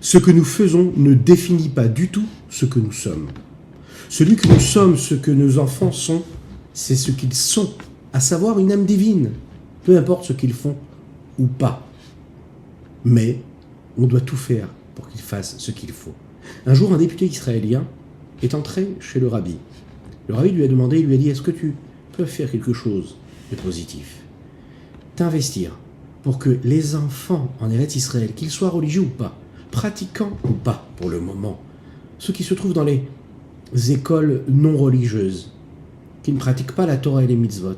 Ce que nous faisons ne définit pas du tout ce que nous sommes. Celui que nous sommes, ce que nos enfants sont, c'est ce qu'ils sont, à savoir une âme divine, peu importe ce qu'ils font ou pas. Mais on doit tout faire pour qu'ils fassent ce qu'il faut. Un jour, un député israélien est entré chez le rabbi. Le rabbi lui a demandé, il lui a dit, est-ce que tu peux faire quelque chose de positif? T'investir pour que les enfants en Eretz Israël, qu'ils soient religieux ou pas, pratiquants ou pas pour le moment, ceux qui se trouvent dans les écoles non religieuses, qui ne pratiquent pas la Torah et les mitzvot,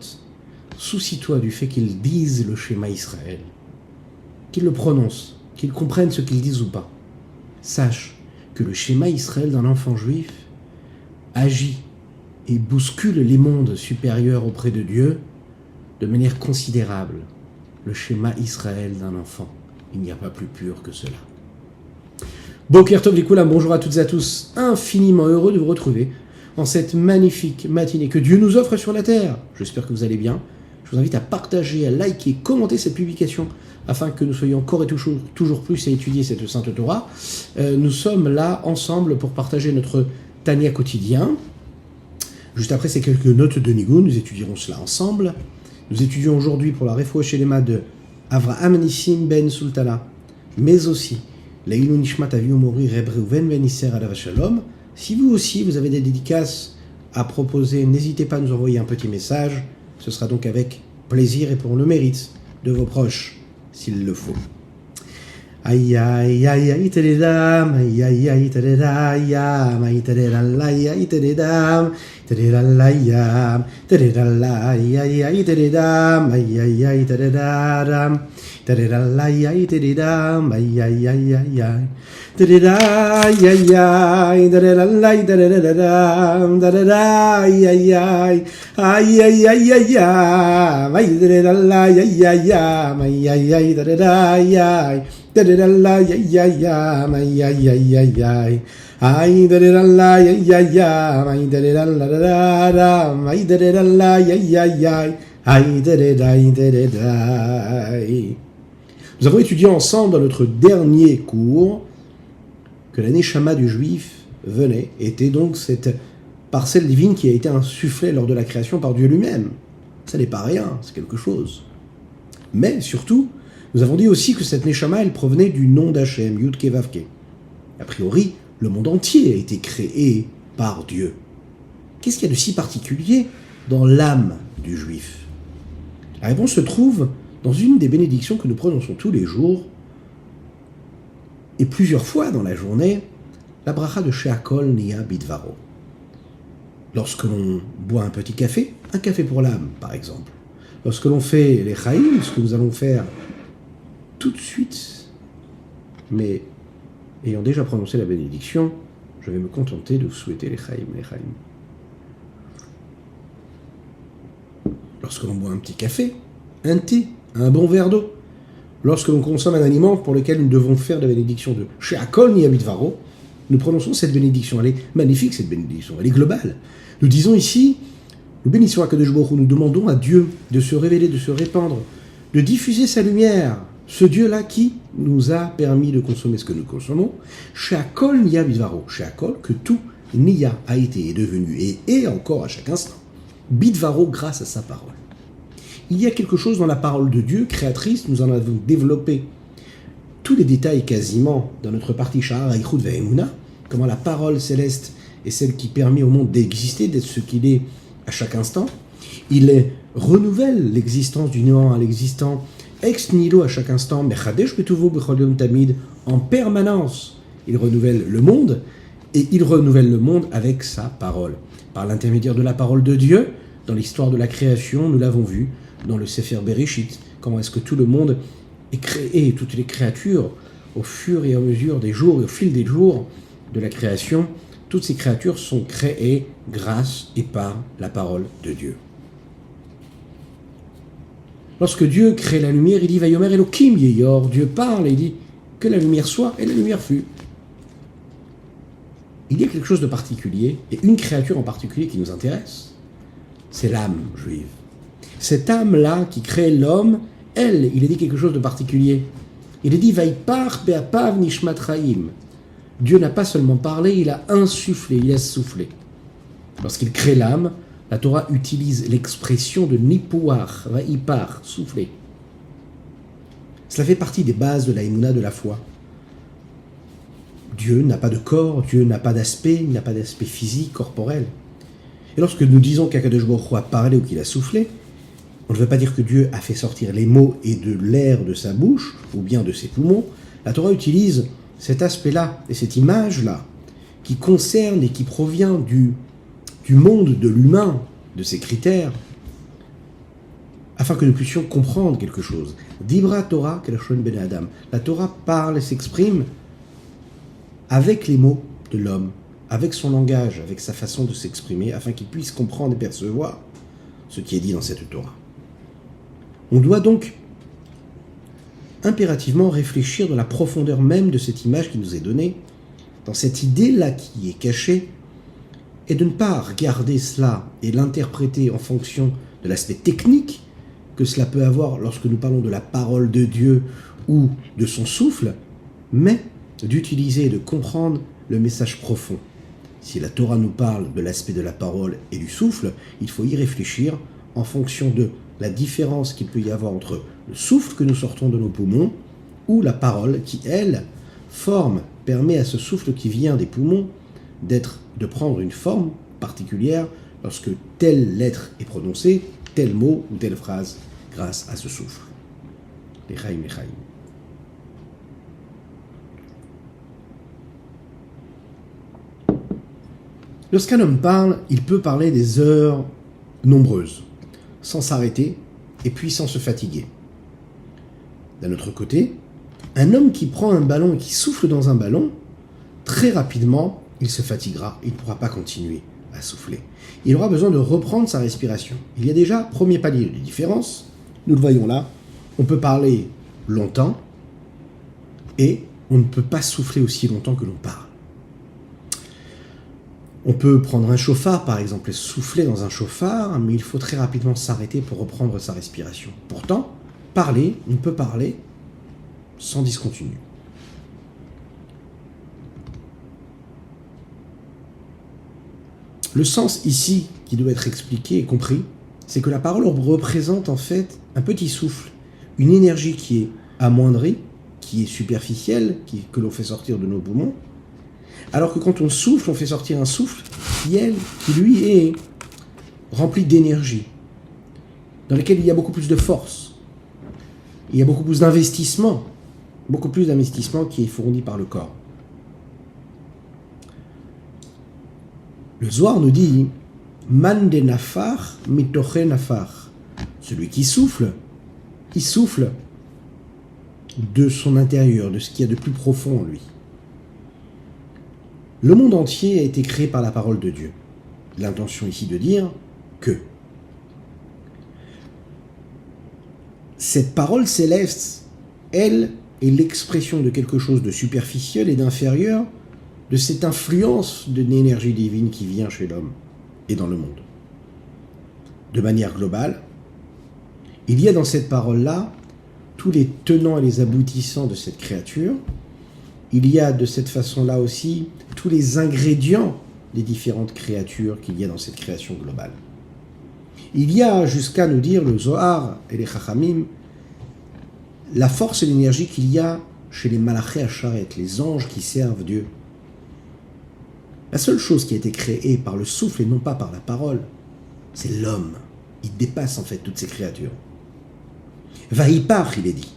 soucie-toi du fait qu'ils disent le schéma Israël, qu'ils le prononcent, qu'ils comprennent ce qu'ils disent ou pas. Sache que le schéma Israël d'un enfant juif agit et bouscule les mondes supérieurs auprès de Dieu de manière considérable. Le schéma Israël d'un enfant, il n'y a pas plus pur que cela. Boker Tov Likoulam, bonjour à toutes et à tous, infiniment heureux de vous retrouver en cette magnifique matinée que Dieu nous offre sur la terre. J'espère que vous allez bien. Je vous invite à partager, à liker, commenter cette publication afin que nous soyons encore et toujours plus à étudier cette Sainte Torah. Nous sommes là ensemble pour partager notre Tania quotidien. Juste après ces quelques notes de Nigun, nous étudierons cela ensemble. Nous étudions aujourd'hui pour la Refoua Shelema de Avraham Nissim ben Sultana, mais aussi Leilou Nishmat Avihu Mori Reb Reuven ben Isser Alav Shalom. Si vous aussi vous avez des dédicaces à proposer, n'hésitez pas à nous envoyer un petit message. Ce sera donc avec plaisir et pour le mérite de vos proches, s'il le faut. Aïe aïe aïe aïe teredam, aïe aïe aïe teredayam, aïe teredalay aïe teredam, teredalayam, teredalay aïe aïe teredam, aïe aïe aïe teredaram, teredalay aïe teredam, aïe aïe aïe aïe aïe. Tereday aïe aïe, teredalay teredam, tereday aïe aïe, aïe aïe aïe aïe aïe, teredalay aïe aïe aïe, aïe aïe tereday aïe. Ay ay ay ay ay ay ay ay ay ay ay. Nous avons étudié ensemble dans notre dernier cours que la Neshama du Juif était donc cette parcelle divine qui a été insufflée lors de la création par Dieu lui-même. Ça n'est pas rien, c'est quelque chose. Mais surtout, nous avons dit aussi que cette Neshama, elle provenait du nom d'Hachem, Yud Ke Vav Ke. A priori, le monde entier a été créé par Dieu. Qu'est-ce qu'il y a de si particulier dans l'âme du Juif? La réponse se trouve dans une des bénédictions que nous prononçons tous les jours, et plusieurs fois dans la journée, la bracha de She'akol Niya Bidvaro. Lorsque l'on boit un petit café pour l'âme, par exemple. Lorsque l'on fait les Chaim, ce que nous allons faire tout de suite, mais ayant déjà prononcé la bénédiction, je vais me contenter de vous souhaiter les Chaim. Lorsque l'on boit un petit café, un thé, un bon verre d'eau, lorsque l'on consomme un aliment pour lequel nous devons faire la bénédiction de She'akol Niya Bidvaro, nous prononçons cette bénédiction. Elle est magnifique, cette bénédiction, elle est globale. Nous disons ici, nous bénissons Akadosh Baruch Hu, nous demandons à Dieu de se révéler, de se répandre, de diffuser sa lumière. Ce Dieu-là qui nous a permis de consommer ce que nous consommons, She'akol Niya Bidvaro, She'akol, que tout Niya a été, est devenu et est encore à chaque instant, Bidvaro grâce à sa parole. Il y a quelque chose dans la parole de Dieu, créatrice, nous en avons développé tous les détails quasiment dans notre partie Sha'ar Haichut Ve'emuna, comment la parole céleste est celle qui permet au monde d'exister, d'être ce qu'il est à chaque instant. Il renouvelle l'existence du néant à l'existant, ex nihilo à chaque instant, mechadesh betuvo bechol yom tamid, en permanence. Il renouvelle le monde, et il renouvelle le monde avec sa parole. Par l'intermédiaire de la parole de Dieu, dans l'histoire de la création, nous l'avons vu dans le Sefer Bereshit, comment est-ce que tout le monde est créé, toutes les créatures, au fur et à mesure des jours, et au fil des jours de la création, toutes ces créatures sont créées grâce et par la parole de Dieu. Lorsque Dieu crée la lumière, il dit « Vayomer Elokim Yeyor », Dieu parle et il dit « que la lumière soit » et la lumière fut. Il y a quelque chose de particulier, et une créature en particulier qui nous intéresse, c'est l'âme juive. Cette âme-là qui crée l'homme, elle, il a dit quelque chose de particulier. Il est dit Vaipar be'apav nishmat chaim. Dieu n'a pas seulement parlé, il a insufflé, il a soufflé. Lorsqu'il crée l'âme, la Torah utilise l'expression de nipuach, vaipar, souffler. Cela fait partie des bases de la émouna, de la foi. Dieu n'a pas de corps, Dieu n'a pas d'aspect, il n'a pas d'aspect physique, corporel. Et lorsque nous disons qu'Akadosh Baruch Hu a parlé ou qu'il a soufflé, on ne veut pas dire que Dieu a fait sortir les mots et de l'air de sa bouche, ou bien de ses poumons. La Torah utilise cet aspect-là et cette image-là, qui concerne et qui provient du monde de l'humain, de ses critères, afin que nous puissions comprendre quelque chose. Dibra Torah kelashon ben Adam. La Torah parle et s'exprime avec les mots de l'homme, avec son langage, avec sa façon de s'exprimer, afin qu'il puisse comprendre et percevoir ce qui est dit dans cette Torah. On doit donc impérativement réfléchir dans la profondeur même de cette image qui nous est donnée, dans cette idée-là qui est cachée, et de ne pas regarder cela et l'interpréter en fonction de l'aspect technique que cela peut avoir lorsque nous parlons de la parole de Dieu ou de son souffle, mais d'utiliser et de comprendre le message profond. Si la Torah nous parle de l'aspect de la parole et du souffle, il faut y réfléchir en fonction de la différence qu'il peut y avoir entre le souffle que nous sortons de nos poumons ou la parole qui, elle, permet à ce souffle qui vient des poumons de prendre une forme particulière lorsque telle lettre est prononcée, tel mot ou telle phrase grâce à ce souffle. L'Echaim, l'Echaim. Lorsqu'un homme parle, il peut parler des heures nombreuses, sans s'arrêter et puis sans se fatiguer. D'un autre côté, un homme qui prend un ballon et qui souffle dans un ballon, très rapidement, il se fatiguera, il ne pourra pas continuer à souffler. Il aura besoin de reprendre sa respiration. Il y a déjà premier palier de différence, nous le voyons là, on peut parler longtemps et on ne peut pas souffler aussi longtemps que l'on parle. On peut prendre un chauffard, par exemple, et souffler dans un chauffard, mais il faut très rapidement s'arrêter pour reprendre sa respiration. Pourtant, parler, on peut parler sans discontinuer. Le sens ici, qui doit être expliqué et compris, c'est que la parole représente en fait un petit souffle, une énergie qui est amoindrie, qui est superficielle, que l'on fait sortir de nos poumons, alors que quand on souffle, on fait sortir un souffle qui lui est rempli d'énergie, dans lequel il y a beaucoup plus de force, il y a beaucoup plus d'investissement qui est fourni par le corps. Le Zohar nous dit Man de nafar mitoche nafar. Celui qui souffle, il souffle de son intérieur, de ce qu'il y a de plus profond en lui. Le monde entier a été créé par la parole de Dieu. L'intention ici de dire que cette parole céleste, elle, est l'expression de quelque chose de superficiel et d'inférieur, de cette influence de l'énergie divine qui vient chez l'homme et dans le monde. De manière globale, il y a dans cette parole-là tous les tenants et les aboutissants de cette créature. Il y a de cette façon-là aussi tous les ingrédients des différentes créatures qu'il y a dans cette création globale. Il y a, jusqu'à nous dire le Zohar et les Chachamim, la force et l'énergie qu'il y a chez les Malachei Hasharet, les anges qui servent Dieu. La seule chose qui a été créée par le souffle et non pas par la parole, c'est l'homme. Il dépasse en fait toutes ces créatures. Vaipar, il est dit.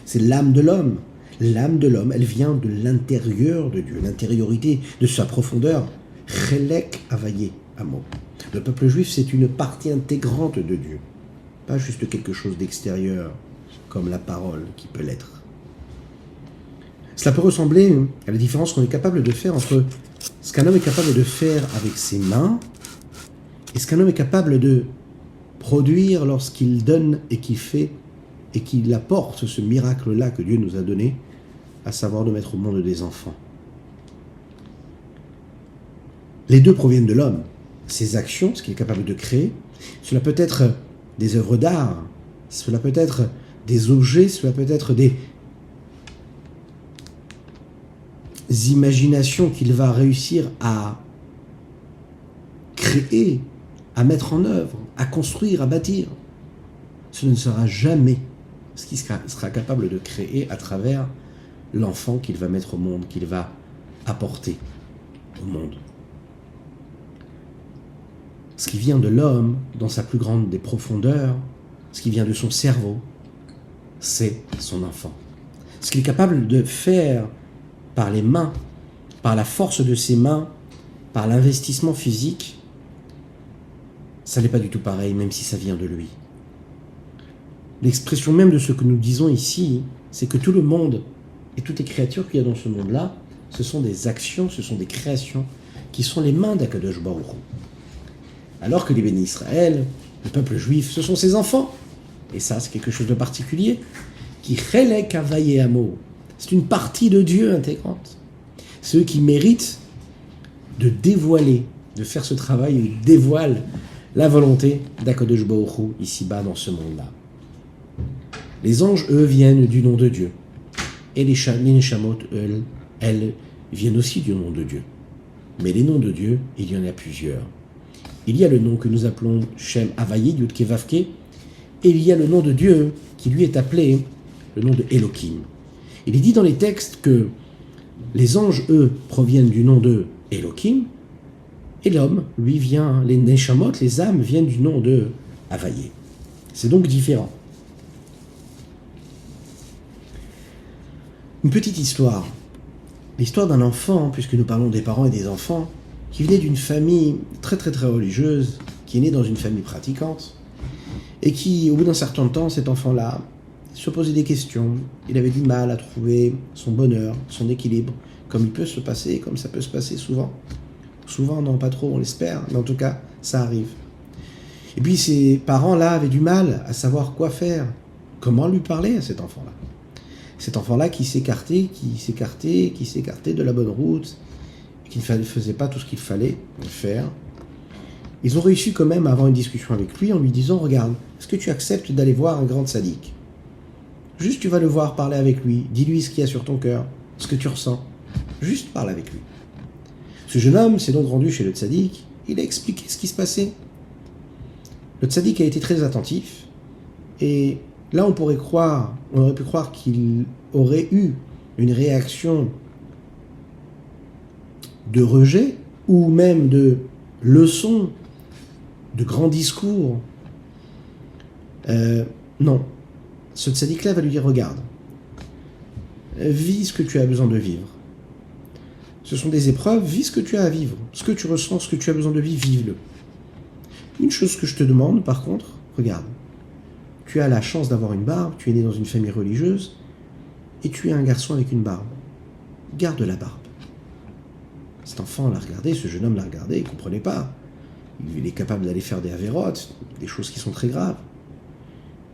C'est l'âme de l'homme. L'âme de l'homme, elle vient de l'intérieur de Dieu, l'intériorité de sa profondeur. Chelek avaye amo. Le peuple juif, c'est une partie intégrante de Dieu. Pas juste quelque chose d'extérieur, comme la parole qui peut l'être. Cela peut ressembler à la différence qu'on est capable de faire entre ce qu'un homme est capable de faire avec ses mains et ce qu'un homme est capable de produire lorsqu'il donne et qu'il fait et qu'il apporte ce miracle-là que Dieu nous a donné, à savoir de mettre au monde des enfants. Les deux proviennent de l'homme. Ses actions, ce qu'il est capable de créer, cela peut être des œuvres d'art, cela peut être des objets, cela peut être imaginations qu'il va réussir à créer, à mettre en œuvre, à construire, à bâtir, ce ne sera jamais ce qu'il sera capable de créer à travers l'enfant qu'il va mettre au monde, qu'il va apporter au monde. Ce qui vient de l'homme, dans sa plus grande des profondeurs, ce qui vient de son cerveau, c'est son enfant. Ce qu'il est capable de faire par les mains, par la force de ses mains, par l'investissement physique, ça n'est pas du tout pareil, même si ça vient de lui. L'expression même de ce que nous disons ici, c'est que tout le monde et toutes les créatures qu'il y a dans ce monde-là, ce sont des actions, ce sont des créations qui sont les mains d'Akadosh Baruch Hu. Alors que les bénis Israël, le peuple juif, ce sont ses enfants. Et ça, c'est quelque chose de particulier. Qui chelek havaye amo. C'est une partie de Dieu intégrante. Ceux qui méritent de dévoiler, de faire ce travail, ils dévoilent la volonté d'Akadosh Baruch Hu ici-bas dans ce monde-là. Les anges, eux, viennent du nom de Dieu. Et les neshamot, elles, viennent aussi du nom de Dieu. Mais les noms de Dieu, il y en a plusieurs. Il y a le nom que nous appelons Shem Havaye, Yudke Vavke, et il y a le nom de Dieu qui lui est appelé le nom de Elohim. Il est dit dans les textes que les anges, eux, proviennent du nom de Elohim, et l'homme, lui, vient, les neshamot, les âmes, viennent du nom de Havaye. C'est donc différent. Une petite histoire. L'histoire d'un enfant, puisque nous parlons des parents et des enfants, qui venait d'une famille très très très religieuse, qui est né dans une famille pratiquante, et qui, au bout d'un certain temps, cet enfant-là se posait des questions. Il avait du mal à trouver son bonheur, son équilibre, comme il peut se passer, comme ça peut se passer souvent. Souvent, non, pas trop, on l'espère, mais en tout cas, ça arrive. Et puis, ces parents-là avaient du mal à savoir quoi faire, comment lui parler à cet enfant-là. Cet enfant-là qui s'écartait de la bonne route, qui ne faisait pas tout ce qu'il fallait faire. Ils ont réussi quand même à avoir une discussion avec lui en lui disant « Regarde, est-ce que tu acceptes d'aller voir un grand tzaddik ? Juste tu vas le voir, parler avec lui, dis-lui ce qu'il y a sur ton cœur, ce que tu ressens. Juste parle avec lui. » Ce jeune homme s'est donc rendu chez le tzaddik, il a expliqué ce qui se passait. Le tzaddik a été très attentif, et là on aurait pu croire qu'il aurait eu une réaction de rejet, ou même de leçon, de grands discours. Non. Ce tzaddik-là va lui dire, regarde, vis ce que tu as besoin de vivre. Ce sont des épreuves, vis ce que tu as à vivre. Ce que tu ressens, ce que tu as besoin de vivre, vive-le. Une chose que je te demande, par contre, regarde, tu as la chance d'avoir une barbe, tu es né dans une famille religieuse, et tu es un garçon avec une barbe. Garde la barbe. Cet enfant l'a regardé, ce jeune homme l'a regardé, il ne comprenait pas. Il est capable d'aller faire des avérotes, des choses qui sont très graves.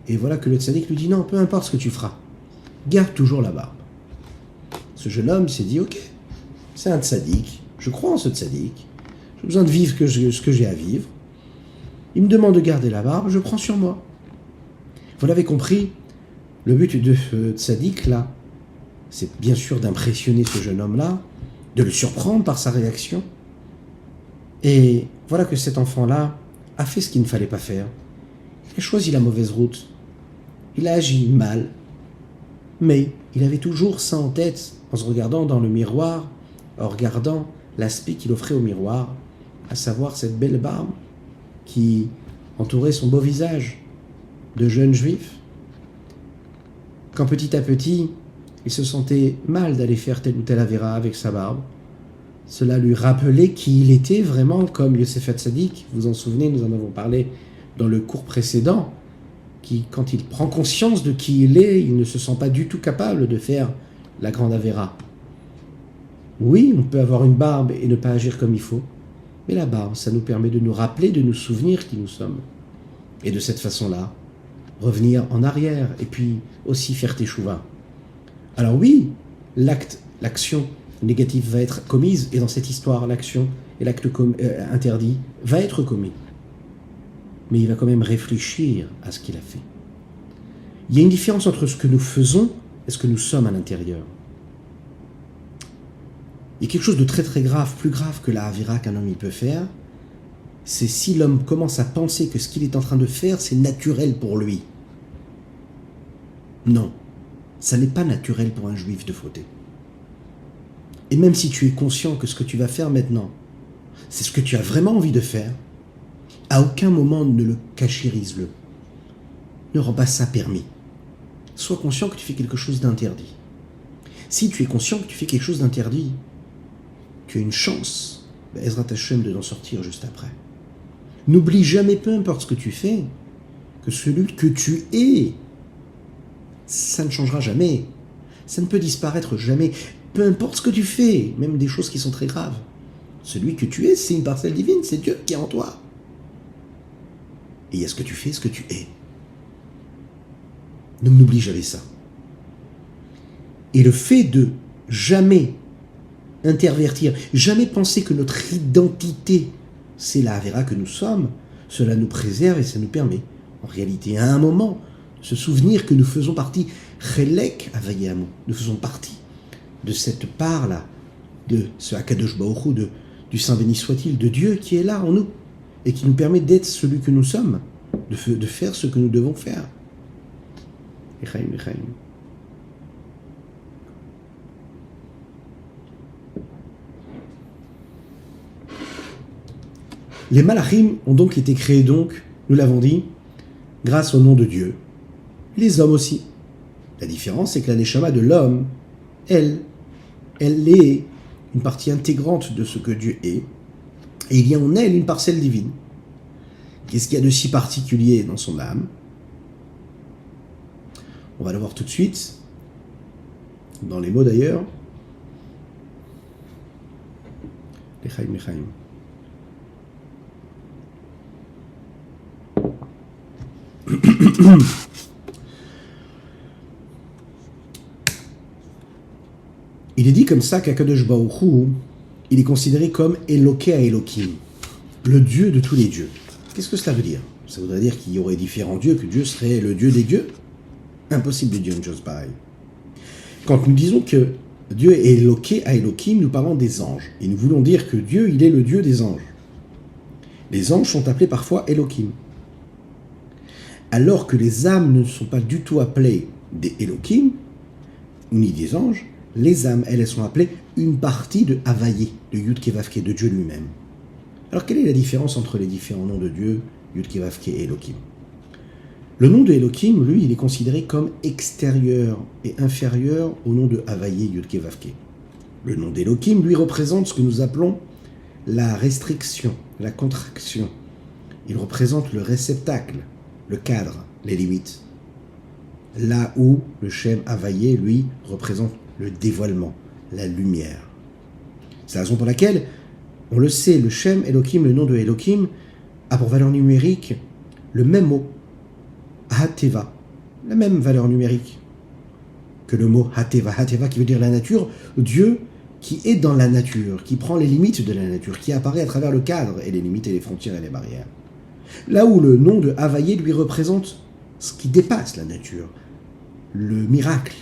Et voilà que le tzaddik lui dit, non, peu importe ce que tu feras, garde toujours la barbe. Ce jeune homme s'est dit, ok, c'est un tzaddik, je crois en ce tzaddik, j'ai besoin de vivre ce que j'ai à vivre. Il me demande de garder la barbe, je prends sur moi. Vous l'avez compris, le but de ce tzaddik-là, c'est bien sûr d'impressionner ce jeune homme-là, de le surprendre par sa réaction. Et voilà que cet enfant-là a fait ce qu'il ne fallait pas faire. Il a choisi la mauvaise route. Il a agi mal. Mais il avait toujours ça en tête, en se regardant dans le miroir, en regardant l'aspect qu'il offrait au miroir, à savoir cette belle barbe qui entourait son beau visage de jeune juif. Quand petit à petit, il se sentait mal d'aller faire telle ou telle avéra avec sa barbe. Cela lui rappelait qui il était vraiment, comme Yosef Hatzadik, vous en souvenez, nous en avons parlé dans le cours précédent, qui, quand il prend conscience de qui il est, il ne se sent pas du tout capable de faire la grande avéra. Oui, on peut avoir une barbe et ne pas agir comme il faut, mais la barbe, ça nous permet de nous rappeler, de nous souvenir qui nous sommes. Et de cette façon-là, revenir en arrière, et puis aussi faire teshuva. Alors oui, l'action négative va être commise, et dans cette histoire, l'action et l'acte interdit va être commis. Mais il va quand même réfléchir à ce qu'il a fait. Il y a une différence entre ce que nous faisons et ce que nous sommes à l'intérieur. Il y a quelque chose de très très grave, plus grave que la Avera qu'un homme il peut faire, c'est si l'homme commence à penser que ce qu'il est en train de faire, c'est naturel pour lui. Non, ça n'est pas naturel pour un juif de fauter. Et même si tu es conscient que ce que tu vas faire maintenant, c'est ce que tu as vraiment envie de faire, à aucun moment ne le cachérise-le. Ne rends pas ça permis. Sois conscient que tu fais quelque chose d'interdit. Si tu es conscient que tu fais quelque chose d'interdit, tu as une chance, Ezrat Hashem, de d'en sortir juste après. N'oublie jamais, peu importe ce que tu fais, que celui que tu es, ça ne changera jamais. Ça ne peut disparaître jamais. Peu importe ce que tu fais, même des choses qui sont très graves. Celui que tu es, c'est une parcelle divine, c'est Dieu qui est en toi. Et il y a ce que tu fais, ce que tu es. Donc n'oublie jamais ça. Et le fait de jamais intervertir, jamais penser que notre identité, c'est la Avera que nous sommes, cela nous préserve et ça nous permet, en réalité, à un moment, de se souvenir que nous faisons partie, Chelek Avayamu, nous faisons partie de cette part-là, de ce Akadosh Baruch Hu, du Saint béni soit-il, de Dieu qui est là en nous, et qui nous permet d'être celui que nous sommes, de faire ce que nous devons faire. Echaim, Echaim. Les malachim ont donc été créés, donc, nous l'avons dit, grâce au nom de Dieu. Les hommes aussi. La différence, c'est que la neshama de l'homme, elle est une partie intégrante de ce que Dieu est, et il y a en elle une parcelle divine. Qu'est-ce qu'il y a de si particulier dans son âme? On va le voir tout de suite, dans les mots d'ailleurs. Lechaim, lechaim. Il est dit comme ça qu'Akadosh Baruch Hu, il est considéré comme Eloké à Elohim, le Dieu de tous les dieux. Qu'est-ce que cela veut dire? Ça voudrait dire qu'il y aurait différents dieux, que Dieu serait le Dieu des dieux? Impossible de dire une chose pareille. Quand nous disons que Dieu est Eloké à Elohim, nous parlons des anges. Et nous voulons dire que Dieu, il est le Dieu des anges. Les anges sont appelés parfois Elohim. Alors que les âmes ne sont pas du tout appelées des Elohim, ni des anges, les âmes, elles sont appelées une partie de Havayé, de Yud Kevavke, de Dieu lui-même. Alors quelle est la différence entre les différents noms de Dieu, Yud Kevavke et Elohim? Le nom de Elohim, lui, il est considéré comme extérieur et inférieur au nom de Havayé, Yud Kevavke. Le nom d'Elohim, lui, représente ce que nous appelons la restriction, la contraction. Il représente le réceptacle, le cadre, les limites. Là où le Shem Havayé, lui, représente le dévoilement, la lumière. C'est la raison pour laquelle, on le sait, le Shem Elohim, le nom de Elohim, a pour valeur numérique le même mot, Hateva, la même valeur numérique que le mot Hateva. Hateva qui veut dire la nature, Dieu qui est dans la nature, qui prend les limites de la nature, qui apparaît à travers le cadre et les limites et les frontières et les barrières. Là où le nom de Havayé lui représente ce qui dépasse la nature, le miracle.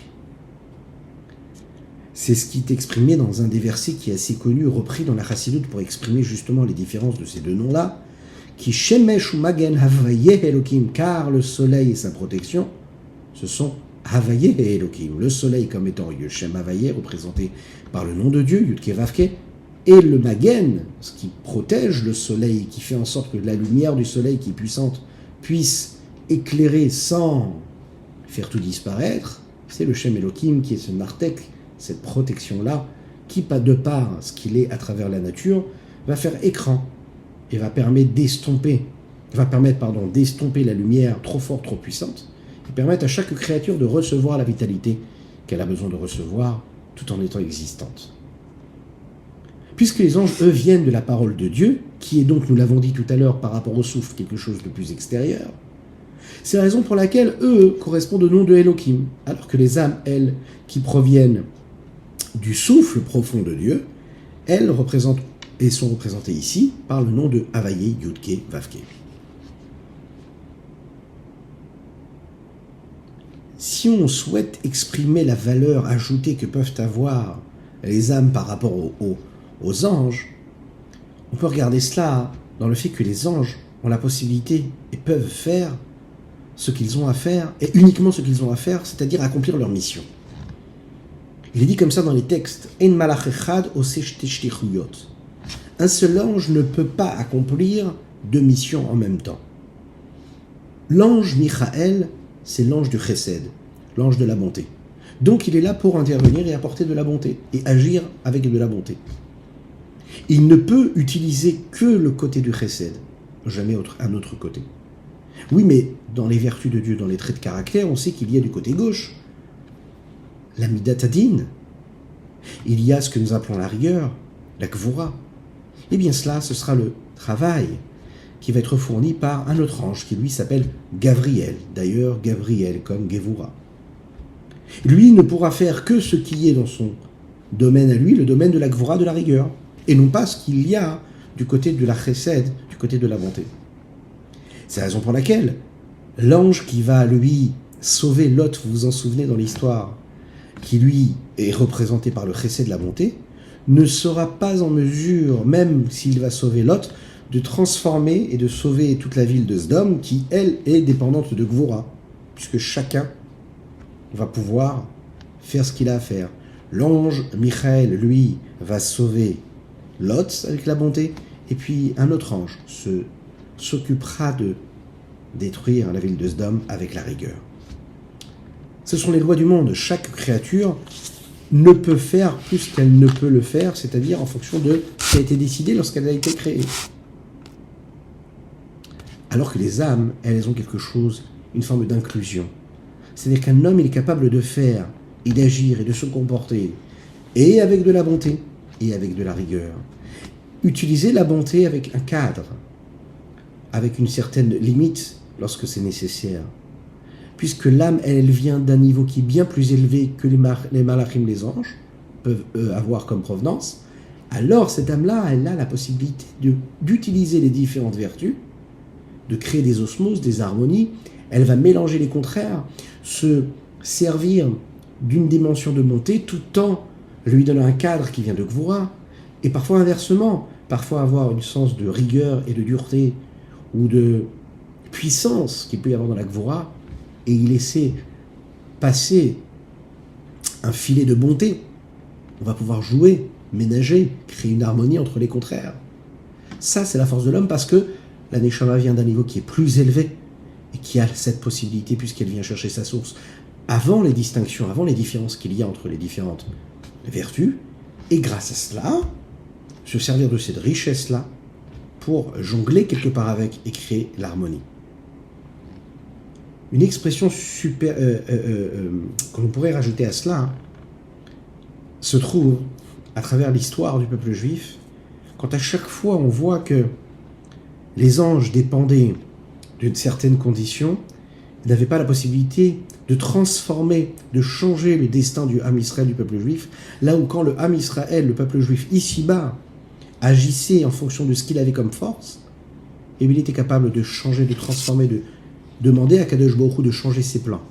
C'est ce qui est exprimé dans un des versets qui est assez connu, repris dans la Chassidut pour exprimer justement les différences de ces deux noms-là, qui Shemesh ou Magen Havayé Elohim, car le soleil et sa protection, ce sont Havayé et Elohim. Le soleil comme étant Shem Havayé, représenté par le nom de Dieu, Yud Kevavke, et le Magen, ce qui protège le soleil, qui fait en sorte que la lumière du soleil qui est puissante puisse éclairer sans faire tout disparaître, c'est le Shem Elohim qui est ce nartek, cette protection-là, qui, de par ce qu'il est à travers la nature, va faire écran et va permettre d'estomper la lumière trop forte, trop puissante, et permettre à chaque créature de recevoir la vitalité qu'elle a besoin de recevoir tout en étant existante. Puisque les anges, eux, viennent de la parole de Dieu, qui est donc, nous l'avons dit tout à l'heure, par rapport au souffle, quelque chose de plus extérieur, c'est la raison pour laquelle eux correspondent au nom de Elohim, alors que les âmes, elles, qui proviennent du souffle profond de Dieu, elles représentent et sont représentées ici par le nom de Havayé, Yudke, Vavke. Si on souhaite exprimer la valeur ajoutée que peuvent avoir les âmes par rapport aux anges, on peut regarder cela dans le fait que les anges ont la possibilité et peuvent faire ce qu'ils ont à faire, et uniquement ce qu'ils ont à faire, c'est-à-dire accomplir leur mission. Il est dit comme ça dans les textes, « En malach echad oseh shte shlichuyot » Un seul ange ne peut pas accomplir deux missions en même temps. L'ange Michael, c'est l'ange du chesed, l'ange de la bonté. Donc il est là pour intervenir et apporter de la bonté, et agir avec de la bonté. Il ne peut utiliser que le côté du chesed, jamais un autre côté. Oui, mais dans les vertus de Dieu, dans les traits de caractère, on sait qu'il y a du côté gauche la midat hadin. Il y a ce que nous appelons la rigueur, la gvura. Eh bien cela, ce sera le travail qui va être fourni par un autre ange qui lui s'appelle Gavriel. D'ailleurs, Gavriel comme Gevura. Lui ne pourra faire que ce qui est dans son domaine à lui, le domaine de la gvura, de la rigueur, et non pas ce qu'il y a du côté de la chesed, du côté de la bonté. C'est la raison pour laquelle l'ange qui va, lui, sauver Lot, vous vous en souvenez dans l'histoire, qui lui est représenté par le chesed de la bonté, ne sera pas en mesure, même s'il va sauver Lot, de transformer et de sauver toute la ville de Sdom, qui, elle, est dépendante de Gvura, puisque chacun va pouvoir faire ce qu'il a à faire. L'ange Michael, lui, va sauver Lot avec la bonté, et puis un autre ange s'occupera de détruire la ville de Sdom avec la rigueur. Ce sont les lois du monde. Chaque créature ne peut faire plus qu'elle ne peut le faire, c'est-à-dire en fonction de ce qui a été décidé lorsqu'elle a été créée. Alors que les âmes, elles ont quelque chose, une forme d'inclusion. C'est-à-dire qu'un homme, il est capable de faire et d'agir et de se comporter, et avec de la bonté, et avec de la rigueur. Utiliser la bonté avec un cadre, avec une certaine limite lorsque c'est nécessaire. Puisque l'âme, elle vient d'un niveau qui est bien plus élevé que les malachim, les anges, peuvent avoir comme provenance, alors cette âme-là, elle a la possibilité d'utiliser les différentes vertus, de créer des osmoses, des harmonies, elle va mélanger les contraires, se servir d'une dimension de bonté tout en lui donnant un cadre qui vient de Gvura, et parfois inversement, parfois avoir un sens de rigueur et de dureté, ou de puissance qu'il peut y avoir dans la Gvura, et y laisser passer un filet de bonté. On va pouvoir jouer, ménager, créer une harmonie entre les contraires. Ça, c'est la force de l'homme, parce que la Neshama vient d'un niveau qui est plus élevé, et qui a cette possibilité, puisqu'elle vient chercher sa source avant les distinctions, avant les différences qu'il y a entre les différentes vertus, et grâce à cela, se servir de cette richesse-là pour jongler quelque part avec et créer l'harmonie. Une expression super qu'on pourrait rajouter à cela se trouve à travers l'histoire du peuple juif, quand à chaque fois on voit que les anges dépendaient d'une certaine condition, ils n'avaient pas la possibilité de transformer, de changer le destin du Ham Israël, du peuple juif, là où quand le Ham Israël, le peuple juif ici-bas, agissait en fonction de ce qu'il avait comme force, et il était capable de changer, de transformer, de demander à Kadosh Baruch Hu de changer ses plans.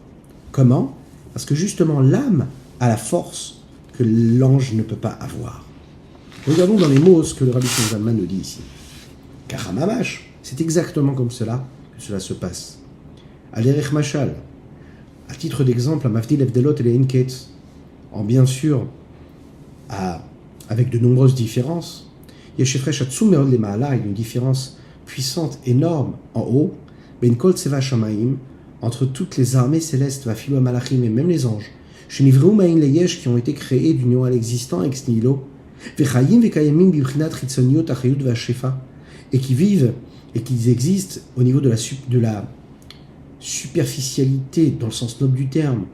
Comment ? Parce que justement l'âme a la force que l'ange ne peut pas avoir. Regardons dans les mots ce que le Rabbi Zalman nous dit ici. Car Mamash, c'est exactement comme cela que cela se passe. Alerech Machal, à titre d'exemple, à Mavdil Evdelot et les Enket, en bien sûr, avec de nombreuses différences, Yeshefresh Atsum Meod le Ma'ala, une différence puissante, énorme, en haut, Ben Kol Tseva Shamaim, entre toutes les armées célestes, Vafilo Malachim et même les anges, Shenivreu Ma'in Leyesh, qui ont été créés d'union à l'existant ex nihilo, Vechayim Vekayamim Bibchinat Chitzoniot Achayut Vashefa, et qui vivent et qui existent au niveau de la superficialité, dans le sens noble du terme,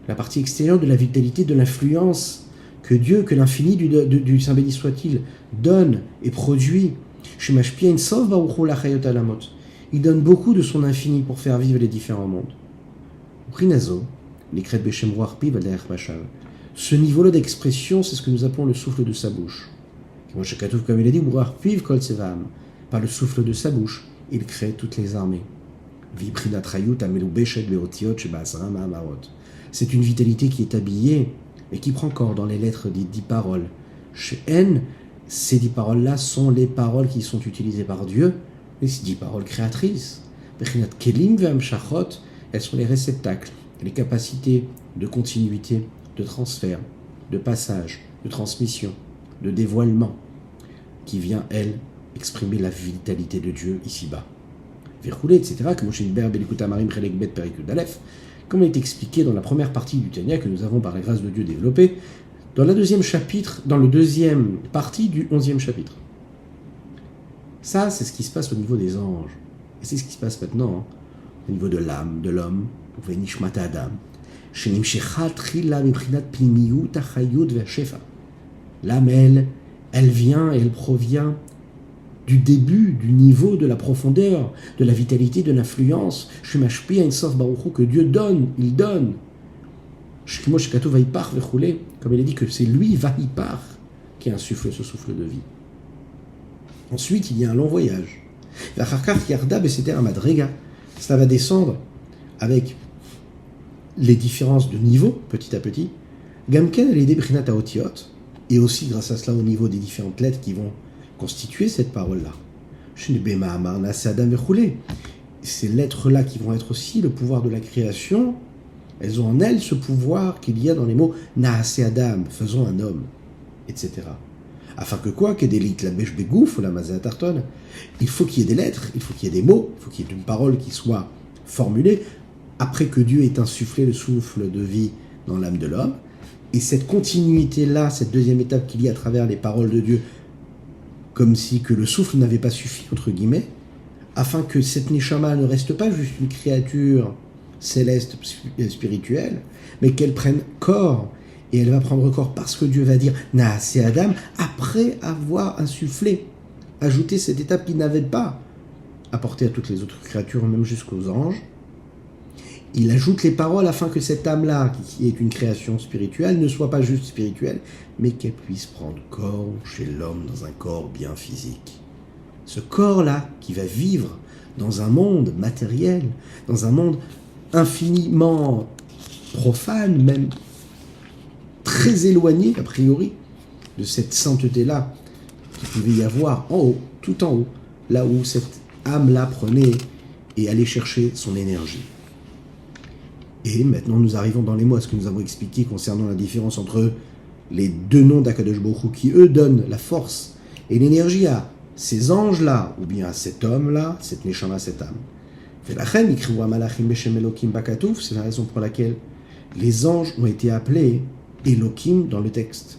la partie extérieure de la vitalité, de l'influence que Dieu, que l'infini du Saint béni soit-il, donne et produit. Shemashpia Insov Baruch Hu Lachayot Alamot. Il donne beaucoup de son infini pour faire vivre les différents mondes. Prinazo, l'écret Beshem Ruach Piv Aderech Machal. Ce niveau-là d'expression, c'est ce que nous appelons le souffle de sa bouche. Moshe Katouf, comme il a dit, Ruach Piv Kol Tsevam. Par le souffle de sa bouche, il crée toutes les armées. C'est une vitalité qui est habillée et qui prend corps dans les lettres des 10 paroles. Chez N, ces 10 paroles-là sont les paroles qui sont utilisées par Dieu, les 10 paroles créatrices. Bechinat Kelim ve'amshachot, elles sont les réceptacles, les capacités de continuité, de transfert, de passage, de transmission, de dévoilement, qui vient, elle, exprimer la vitalité de Dieu ici-bas. Verroulé, etc., comme il est expliqué dans la première partie du Tanya que nous avons par la grâce de Dieu développé, dans le deuxième partie du 11e chapitre. Ça, c'est ce qui se passe au niveau des anges. Et c'est ce qui se passe maintenant au niveau de l'âme, de l'homme, l'âme, elle vient et elle provient du début, du niveau, de la profondeur, de la vitalité, de l'influence, que Dieu donne, il donne. Comme il est dit que c'est lui, Vahipar, qui insuffle ce souffle de vie. Ensuite, il y a un long voyage. Cela va descendre avec les différences de niveau, petit à petit. Et aussi grâce à cela au niveau des différentes lettres qui vont constituer cette parole-là. Ces lettres-là qui vont être aussi le pouvoir de la création, elles ont en elles ce pouvoir qu'il y a dans les mots Naase Adam, faisons un homme, etc. Afin que quoi? Qu'Edelit la bêche bégouf ou la mazéatarton, il faut qu'il y ait des lettres, il faut qu'il y ait des mots, il faut qu'il y ait une parole qui soit formulée après que Dieu ait insufflé le souffle de vie dans l'âme de l'homme. Et cette continuité-là, cette deuxième étape qu'il y a à travers les paroles de Dieu, comme si que le souffle n'avait pas suffi, entre guillemets, afin que cette Neshama ne reste pas juste une créature céleste, spirituelle, mais qu'elle prenne corps, et elle va prendre corps parce que Dieu va dire « Naase Adam » après avoir insufflé, ajouté cette étape qu'il n'avait pas apportée à toutes les autres créatures, même jusqu'aux anges. Il ajoute les paroles afin que cette âme-là, qui est une création spirituelle, ne soit pas juste spirituelle, mais qu'elle puisse prendre corps chez l'homme dans un corps bien physique. Ce corps-là, qui va vivre dans un monde matériel, dans un monde infiniment profane, même très éloigné, a priori, de cette sainteté-là qu'il pouvait y avoir en haut, tout en haut, là où cette âme-là prenait et allait chercher son énergie. Et maintenant, nous arrivons dans les mots à ce que nous avons expliqué concernant la différence entre les deux noms d'Akadosh Baruch Hu qui, eux, donnent la force et l'énergie à ces anges-là, ou bien à cet homme-là, cette Neshama, cette âme. C'est la raison pour laquelle les anges ont été appelés Elohim dans le texte.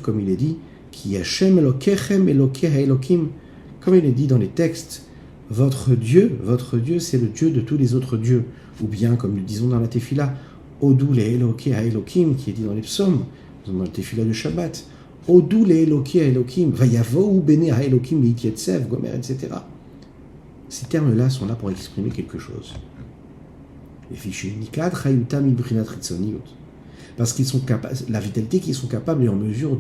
Comme il est dit, qui Hashem Elokechem Elokeh Elohim, comme il est dit dans les textes, votre Dieu, c'est le Dieu de tous les autres dieux. Ou bien, comme nous disons dans la Tefila, Odou le Elokeh Elohim, qui est dit dans les psaumes, dans la Tefila de Shabbat, Odou le Elokeh Elohim, Vayavou bene Elohim li'itzetzev, Gomer, etc. Ces termes-là sont là pour exprimer quelque chose. Parce qu'ils sont capables, la vitalité qu'ils sont capables et en mesure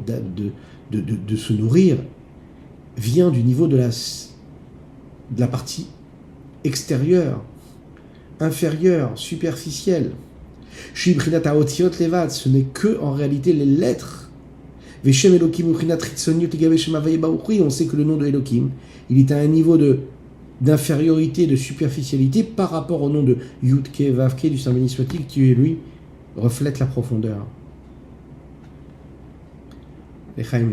de se nourrir vient du niveau de la partie extérieure, inférieure, superficielle. Ce n'est que en réalité les lettres. On sait que le nom de Elohim, il est à un niveau d'infériorité, de superficialité par rapport au nom de Yudke Vavke du Saint béni soit-il, qui lui reflète la profondeur. Lechaim.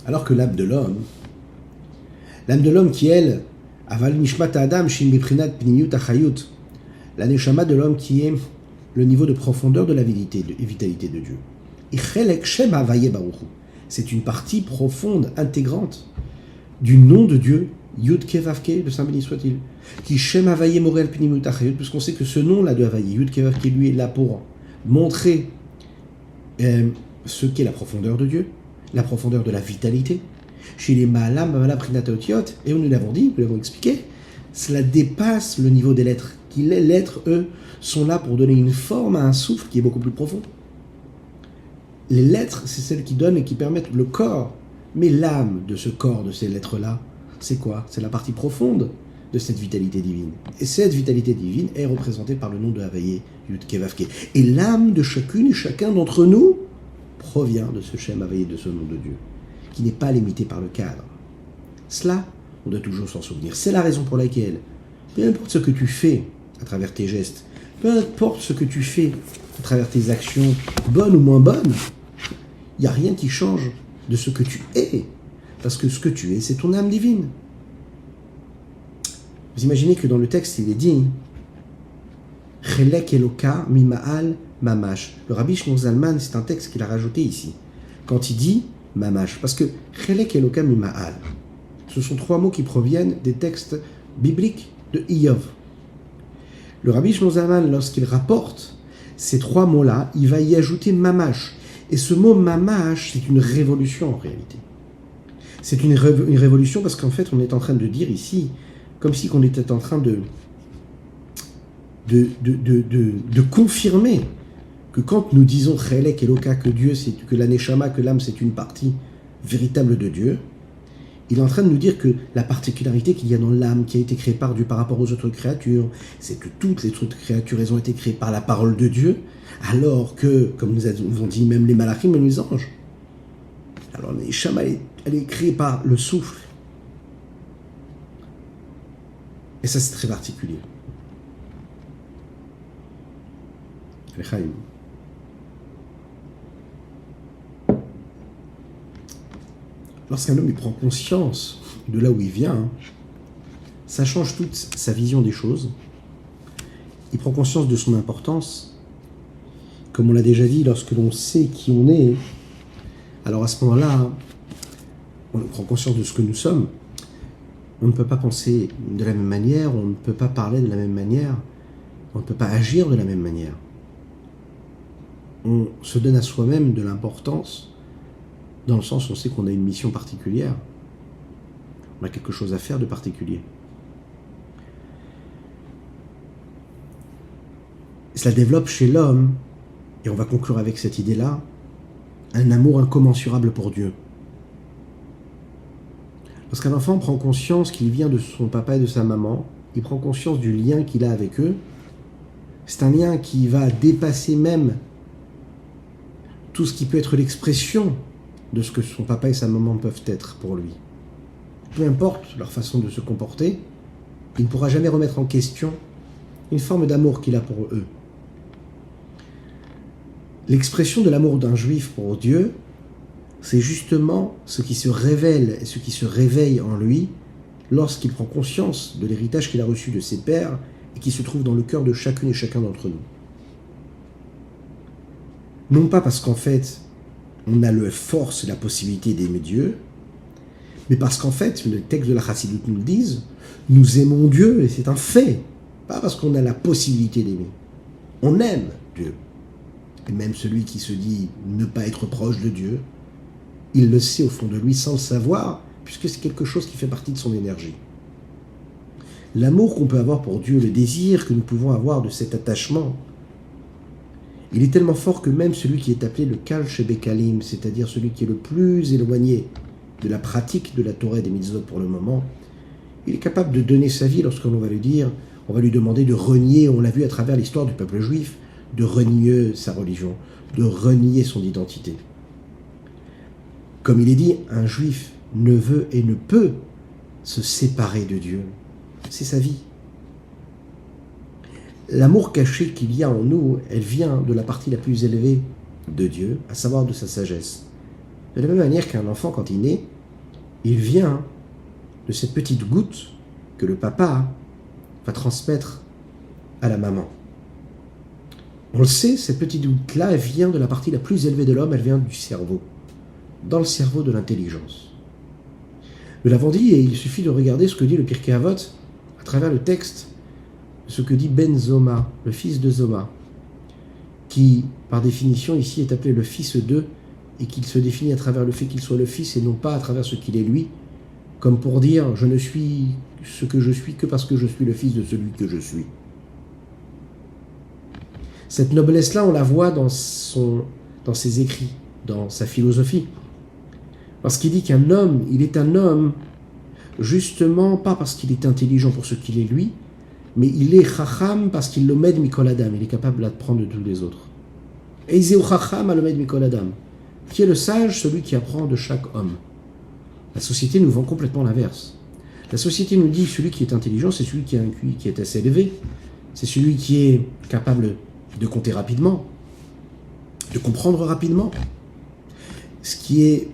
Alors que l'âme de l'homme qui, elle, aval nishmat adam shin biprinat pnimiyut achayut, la neshama de l'homme qui est le niveau de profondeur de la vitalité de Dieu. C'est une partie profonde, intégrante du nom de Dieu, Yud Vavke, le Saint béni soit-il, qui Shem Havaye Morel Pnimut Achayut, puisqu'on sait que ce nom-là de Havaye, Yud Vavke, lui est là pour montrer ce qu'est la profondeur de Dieu, la profondeur de la vitalité. Chez les Maalam, Mamala Prinata Otiot, et nous l'avons dit, nous l'avons expliqué, cela dépasse le niveau des lettres. Les lettres, eux, sont là pour donner une forme à un souffle qui est beaucoup plus profond. Les lettres, c'est celles qui donnent et qui permettent le corps. Mais l'âme de ce corps, de ces lettres-là, c'est quoi? C'est la partie profonde de cette vitalité divine. Et cette vitalité divine est représentée par le nom de Havaye, Yud-Ke Vav-Ke. Et l'âme de chacune et chacun d'entre nous provient de ce Shem Havaye, de ce nom de Dieu, qui n'est pas limité par le cadre. Cela, on doit toujours s'en souvenir. C'est la raison pour laquelle, peu importe ce que tu fais à travers tes gestes, peu importe ce que tu fais à travers tes actions, bonnes ou moins bonnes, il n'y a rien qui change de ce que tu es. Parce que ce que tu es, c'est ton âme divine. Vous imaginez que dans le texte, il est dit Chelek Eloka Mima'al Mamash. Le Rabbi Shlomo Zalman, c'est un texte qu'il a rajouté ici. Quand il dit Mamash, parce que Chelek Eloka Mima'al, ce sont trois mots qui proviennent des textes bibliques de Iyov. Le Rabbi Shlomo Zalman, lorsqu'il rapporte ces trois mots-là, il va y ajouter Mamash. Et ce mot Mamash, c'est une révolution en réalité. C'est une révolution parce qu'en fait, on est en train de dire ici, comme si on était en train de confirmer que quand nous disons Chelek Eloka, que Dieu, que la Neshama, que l'âme, c'est une partie véritable de Dieu, il est en train de nous dire que la particularité qu'il y a dans l'âme qui a été créée par Dieu par rapport aux autres créatures, c'est que toutes les autres créatures, elles ont été créées par la parole de Dieu, alors que, comme nous avons dit, même les malachim, même les anges. Alors la Neshama, elle est créée par le souffle. Et ça, c'est très particulier. L'Echaim. Lorsqu'un homme il prend conscience de là où il vient, ça change toute sa vision des choses. Il prend conscience de son importance. Comme on l'a déjà dit, lorsque l'on sait qui on est, alors à ce moment-là, on prend conscience de ce que nous sommes. On ne peut pas penser de la même manière, on ne peut pas parler de la même manière, on ne peut pas agir de la même manière. On se donne à soi-même de l'importance, dans le sens où on sait qu'on a une mission particulière. On a quelque chose à faire de particulier. Et cela développe chez l'homme, et on va conclure avec cette idée-là, un amour incommensurable pour Dieu. Lorsqu'un enfant prend conscience qu'il vient de son papa et de sa maman, il prend conscience du lien qu'il a avec eux, c'est un lien qui va dépasser même tout ce qui peut être l'expression de ce que son papa et sa maman peuvent être pour lui. Peu importe leur façon de se comporter, il ne pourra jamais remettre en question une forme d'amour qu'il a pour eux. L'expression de l'amour d'un juif pour Dieu, c'est justement ce qui se révèle et ce qui se réveille en lui lorsqu'il prend conscience de l'héritage qu'il a reçu de ses pères et qui se trouve dans le cœur de chacune et chacun d'entre nous. Non pas parce qu'en fait, on a la force et la possibilité d'aimer Dieu, mais parce qu'en fait, le texte de la Chassidut nous le dit, nous aimons Dieu et c'est un fait, pas parce qu'on a la possibilité d'aimer. On aime Dieu. Et même celui qui se dit ne pas être proche de Dieu, il le sait au fond de lui sans le savoir, puisque c'est quelque chose qui fait partie de son énergie. L'amour qu'on peut avoir pour Dieu, le désir que nous pouvons avoir de cet attachement, il est tellement fort que même celui qui est appelé le Kal Shebekalim, c'est-à-dire celui qui est le plus éloigné de la pratique de la Torah et des mitzvot pour le moment, il est capable de donner sa vie lorsqu'on va lui dire, on va lui demander de renier, on l'a vu à travers l'histoire du peuple juif, de renier sa religion, de renier son identité. Comme il est dit, un juif ne veut et ne peut se séparer de Dieu. C'est sa vie. L'amour caché qu'il y a en nous, elle vient de la partie la plus élevée de Dieu, à savoir de sa sagesse. De la même manière qu'un enfant, quand il naît, il vient de cette petite goutte que le papa va transmettre à la maman. On le sait, cette petite goutte-là, elle vient de la partie la plus élevée de l'homme, elle vient du cerveau, dans le cerveau de l'intelligence. Nous l'avons dit, et il suffit de regarder ce que dit le Pirkei Avot à travers le texte, ce que dit Ben Zoma, le fils de Zoma, qui, par définition, ici est appelé le fils d'eux, et qu'il se définit à travers le fait qu'il soit le fils et non pas à travers ce qu'il est lui, comme pour dire « je ne suis ce que je suis que parce que je suis le fils de celui que je suis ». Cette noblesse-là, on la voit dans ses écrits, dans sa philosophie. Parce qu'il dit qu'un homme, il est un homme justement pas parce qu'il est intelligent pour ce qu'il est lui, mais il est chacham parce qu'il l'omed mikol adam, il est capable d'apprendre de tous les autres. Et izeu chacham alomed mikol adam. Qui est le sage? Celui qui apprend de chaque homme. La société nous vend complètement l'inverse. La société nous dit que celui qui est intelligent, c'est celui qui a un QI qui est assez élevé. C'est celui qui est capable de compter rapidement, de comprendre rapidement. Ce qui est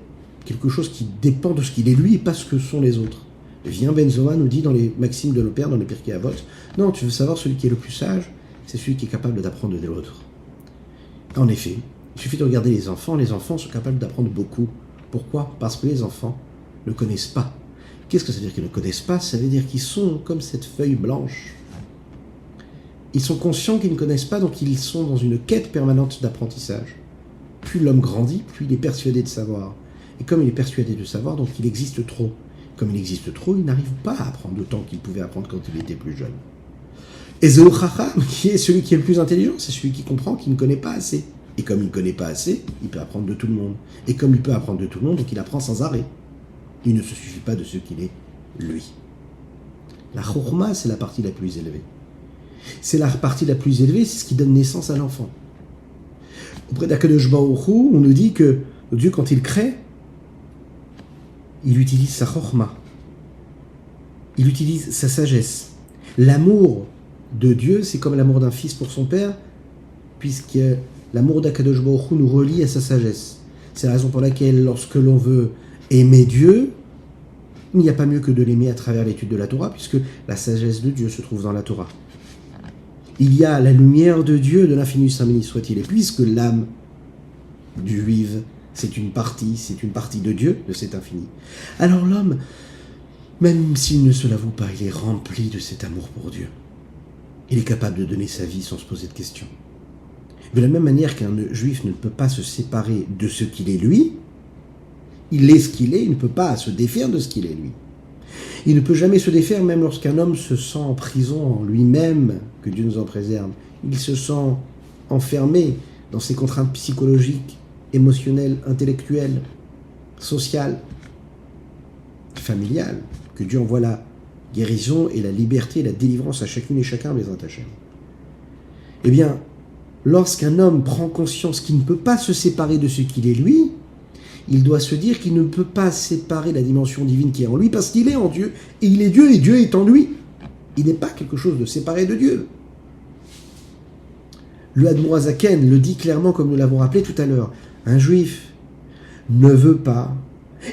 quelque chose qui dépend de ce qu'il est lui et pas ce que sont les autres. Vient Ben Zohar nous dit dans les Maximes de nos pères, dans les Pirkei Avot, non, tu veux savoir celui qui est le plus sage, c'est celui qui est capable d'apprendre de l'autre. En effet, il suffit de regarder les enfants sont capables d'apprendre beaucoup. Pourquoi? Parce que les enfants ne connaissent pas. Qu'est-ce que ça veut dire qu'ils ne connaissent pas? Ça veut dire qu'ils sont comme cette feuille blanche. Ils sont conscients qu'ils ne connaissent pas, donc ils sont dans une quête permanente d'apprentissage. Plus l'homme grandit, plus il est persuadé de savoir. Et comme il est persuadé de savoir, donc il existe trop. Comme il existe trop, il n'arrive pas à apprendre autant qu'il pouvait apprendre quand il était plus jeune. Et Zéo Chacham, qui est celui qui est le plus intelligent, c'est celui qui comprend qu'il ne connaît pas assez. Et comme il ne connaît pas assez, il peut apprendre de tout le monde. Et comme il peut apprendre de tout le monde, donc il apprend sans arrêt. Il ne se suffit pas de ce qu'il est, lui. La Chokhma, c'est la partie la plus élevée. C'est la partie la plus élevée, c'est ce qui donne naissance à l'enfant. Auprès d'Akadosh Baruch Hu, on nous dit que Dieu, quand il crée, il utilise sa Chokhma. Il utilise sa sagesse. L'amour de Dieu, c'est comme l'amour d'un fils pour son père, puisque l'amour d'Akadosh Baruch Hu nous relie à sa sagesse. C'est la raison pour laquelle, lorsque l'on veut aimer Dieu, il n'y a pas mieux que de l'aimer à travers l'étude de la Torah, puisque la sagesse de Dieu se trouve dans la Torah. Il y a la lumière de Dieu, de l'infini Saint béni soit-il, et puisque l'âme du juif, c'est une partie de Dieu, de cet infini. Alors l'homme, même s'il ne se l'avoue pas, il est rempli de cet amour pour Dieu. Il est capable de donner sa vie sans se poser de questions. De la même manière qu'un juif ne peut pas se séparer de ce qu'il est lui, il est ce qu'il est, il ne peut pas se défaire de ce qu'il est lui. Il ne peut jamais se défaire, même lorsqu'un homme se sent en prison en lui-même, que Dieu nous en préserve. Il se sent enfermé dans ses contraintes psychologiques, émotionnelles, intellectuelles, sociales, familiales, que Dieu envoie la guérison et la liberté et la délivrance à chacune et chacun des attachés. Eh bien, lorsqu'un homme prend conscience qu'il ne peut pas se séparer de ce qu'il est lui, il doit se dire qu'il ne peut pas séparer la dimension divine qui est en lui parce qu'il est en Dieu, et il est Dieu, et Dieu est en lui. Il n'est pas quelque chose de séparé de Dieu. Le Admour Hazaken le dit clairement comme nous l'avons rappelé tout à l'heure. Un juif ne veut pas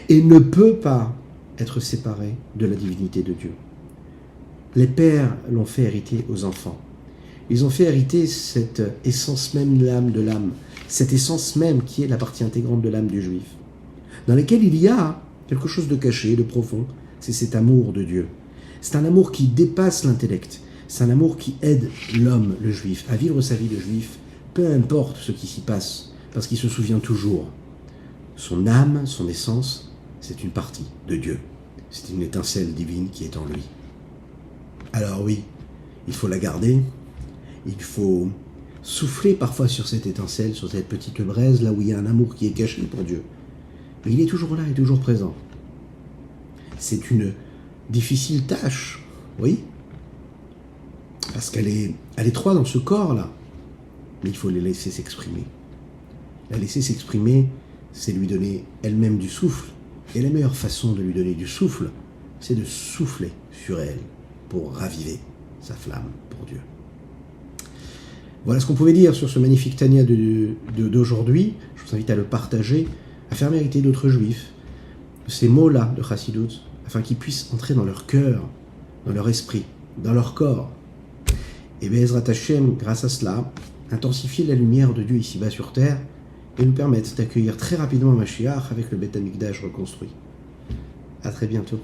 et ne peut pas être séparé de la divinité de Dieu. Les pères l'ont fait hériter aux enfants. Ils ont fait hériter cette essence même de l'âme, cette essence même qui est la partie intégrante de l'âme du juif, dans laquelle il y a quelque chose de caché, de profond, c'est cet amour de Dieu. C'est un amour qui dépasse l'intellect, c'est un amour qui aide l'homme, le juif, à vivre sa vie de juif, peu importe ce qui s'y passe, parce qu'il se souvient toujours. Son âme, son essence, c'est une partie de Dieu, c'est une étincelle divine qui est en lui. Alors oui, il faut la garder, il faut souffler parfois sur cette étincelle, sur cette petite braise, là où il y a un amour qui est caché pour Dieu. Mais il est toujours là, il est toujours présent. C'est une difficile tâche, oui, parce qu'elle est étroite dans ce corps-là, mais il faut les laisser s'exprimer. La laisser s'exprimer, c'est lui donner elle-même du souffle, et la meilleure façon de lui donner du souffle, c'est de souffler sur elle pour raviver sa flamme pour Dieu. Voilà ce qu'on pouvait dire sur ce magnifique Tania d'aujourd'hui. Je vous invite à le partager, à faire mériter d'autres juifs ces mots-là de Chassidut, afin qu'ils puissent entrer dans leur cœur, dans leur esprit, dans leur corps. Et Be'ezrat Hashem, grâce à cela, intensifier la lumière de Dieu ici-bas sur terre et nous permettre d'accueillir très rapidement Mashiach avec le Beth Amikdash reconstruit. À très bientôt.